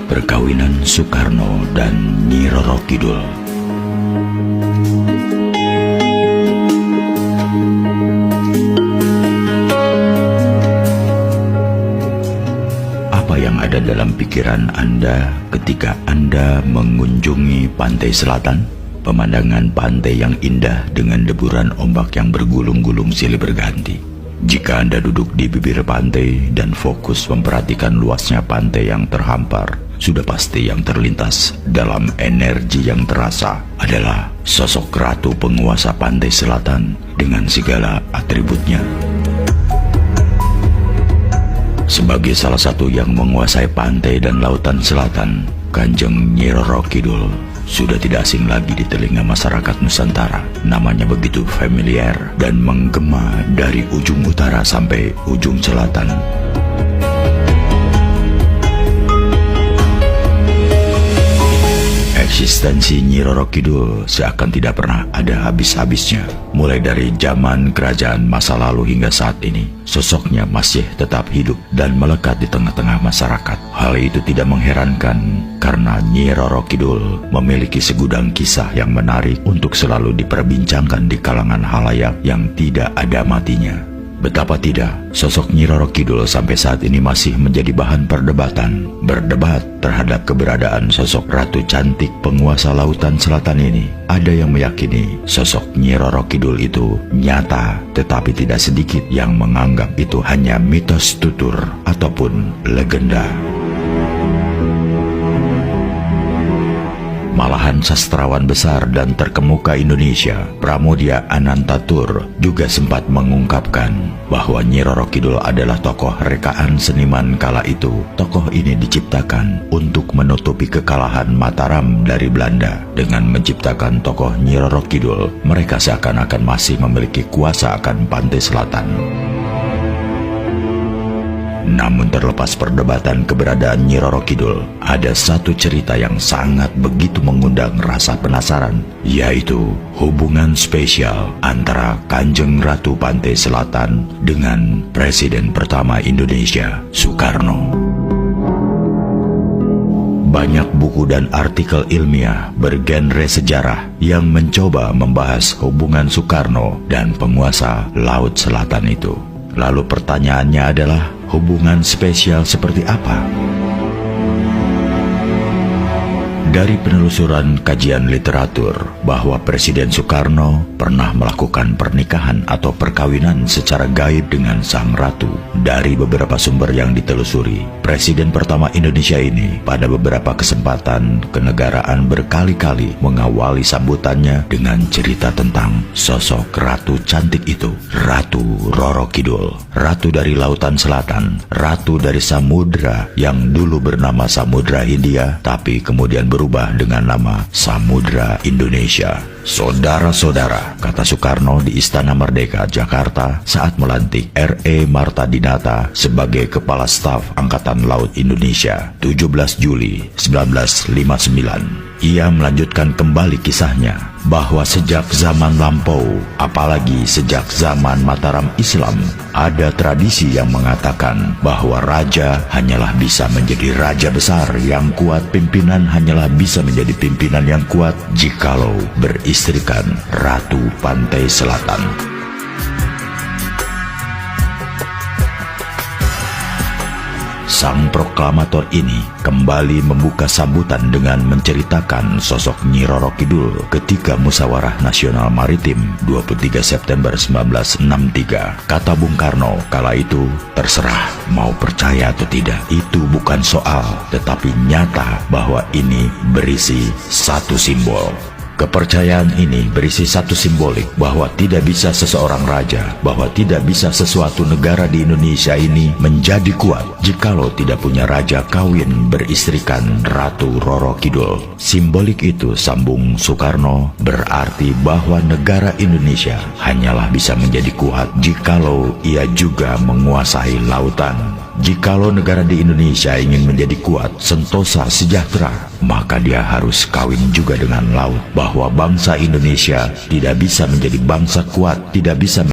Perkawinan Soekarno dan Nyi Roro Kidul. Apa yang ada dalam pikiran Anda ketika Anda mengunjungi pantai selatan? Pemandangan pantai yang indah dengan deburan ombak yang bergulung-gulung silih berganti. Jika Anda duduk di bibir pantai dan fokus memperhatikan luasnya pantai yang terhampar, sudah pasti yang terlintas dalam energi yang terasa adalah sosok ratu penguasa pantai selatan dengan segala atributnya. Sebagai salah satu yang menguasai pantai dan lautan selatan, Kanjeng Nyi Roro Kidul sudah tidak asing lagi di telinga masyarakat Nusantara. Namanya begitu familiar dan menggema dari ujung utara sampai ujung selatan. Eksistensi Nyi Roro Kidul seakan tidak pernah ada habis-habisnya. Mulai dari zaman kerajaan masa lalu hingga saat ini, sosoknya masih tetap hidup dan melekat di tengah-tengah masyarakat. Hal itu tidak mengherankan karena Nyi Roro Kidul memiliki segudang kisah yang menarik untuk selalu diperbincangkan di kalangan halayak yang tidak ada matinya. Betapa tidak, sosok Nyi Roro Kidul sampai saat ini masih menjadi bahan perdebatan. Berdebat terhadap keberadaan sosok ratu cantik penguasa lautan selatan ini. Ada yang meyakini sosok Nyi Roro Kidul itu nyata, tetapi tidak sedikit yang menganggap itu hanya mitos tutur ataupun legenda. Malahan sastrawan besar dan terkemuka Indonesia, Pramoedya Anantatur, juga sempat mengungkapkan bahwa Nyi Roro Kidul adalah tokoh rekaan seniman kala itu. Tokoh ini diciptakan untuk menutupi kekalahan Mataram dari Belanda. Dengan menciptakan tokoh Nyi Roro Kidul, mereka seakan-akan masih memiliki kuasa akan pantai selatan. Namun terlepas perdebatan keberadaan Nyi Roro Kidul, ada satu cerita yang sangat begitu mengundang rasa penasaran, yaitu hubungan spesial antara Kanjeng Ratu Pantai Selatan dengan Presiden pertama Indonesia, Soekarno. Banyak buku dan artikel ilmiah bergenre sejarah yang mencoba membahas hubungan Soekarno dan penguasa Laut Selatan itu. Lalu pertanyaannya adalah, hubungan spesial seperti apa? Dari penelusuran kajian literatur bahwa Presiden Soekarno pernah melakukan pernikahan atau perkawinan secara gaib dengan sang ratu. Dari beberapa sumber yang ditelusuri, Presiden pertama Indonesia ini pada beberapa kesempatan kenegaraan berkali-kali mengawali sambutannya dengan cerita tentang sosok ratu cantik itu, Ratu Roro Kidul, ratu dari lautan selatan, ratu dari samudra yang dulu bernama Samudra Hindia tapi kemudian berubah dengan nama Samudra Indonesia. Saudara-saudara, kata Soekarno di Istana Merdeka, Jakarta saat melantik R.E. Marta Dinata sebagai Kepala Staf Angkatan Laut Indonesia 17 Juli 1959. Ia melanjutkan kembali kisahnya bahwa sejak zaman lampau, apalagi sejak zaman Mataram Islam, ada tradisi yang mengatakan bahwa raja hanyalah bisa menjadi raja besar yang kuat, pimpinan hanyalah bisa menjadi pimpinan yang kuat jikalau beristrikan Ratu Pantai Selatan. Sang proklamator ini kembali membuka sambutan dengan menceritakan sosok Nyi Roro Kidul ketika Musyawarah Nasional Maritim 23 September 1963. Kata Bung Karno kala itu, terserah mau percaya atau tidak, itu bukan soal, tetapi nyata bahwa ini berisi satu simbol. Kepercayaan ini berisi satu simbolik bahwa tidak bisa seseorang raja, bahwa tidak bisa sesuatu negara di Indonesia ini menjadi kuat jikalau tidak punya raja kawin beristrikan Ratu Roro Kidul. Simbolik itu, sambung Soekarno, berarti bahwa negara Indonesia hanyalah bisa menjadi kuat jikalau ia juga menguasai lautan. Jikalau negara di Indonesia ingin menjadi kuat, sentosa, sejahtera, maka dia harus kawin juga dengan laut. Bahwa bangsa Indonesia tidak bisa menjadi bangsa kuat, tidak bisa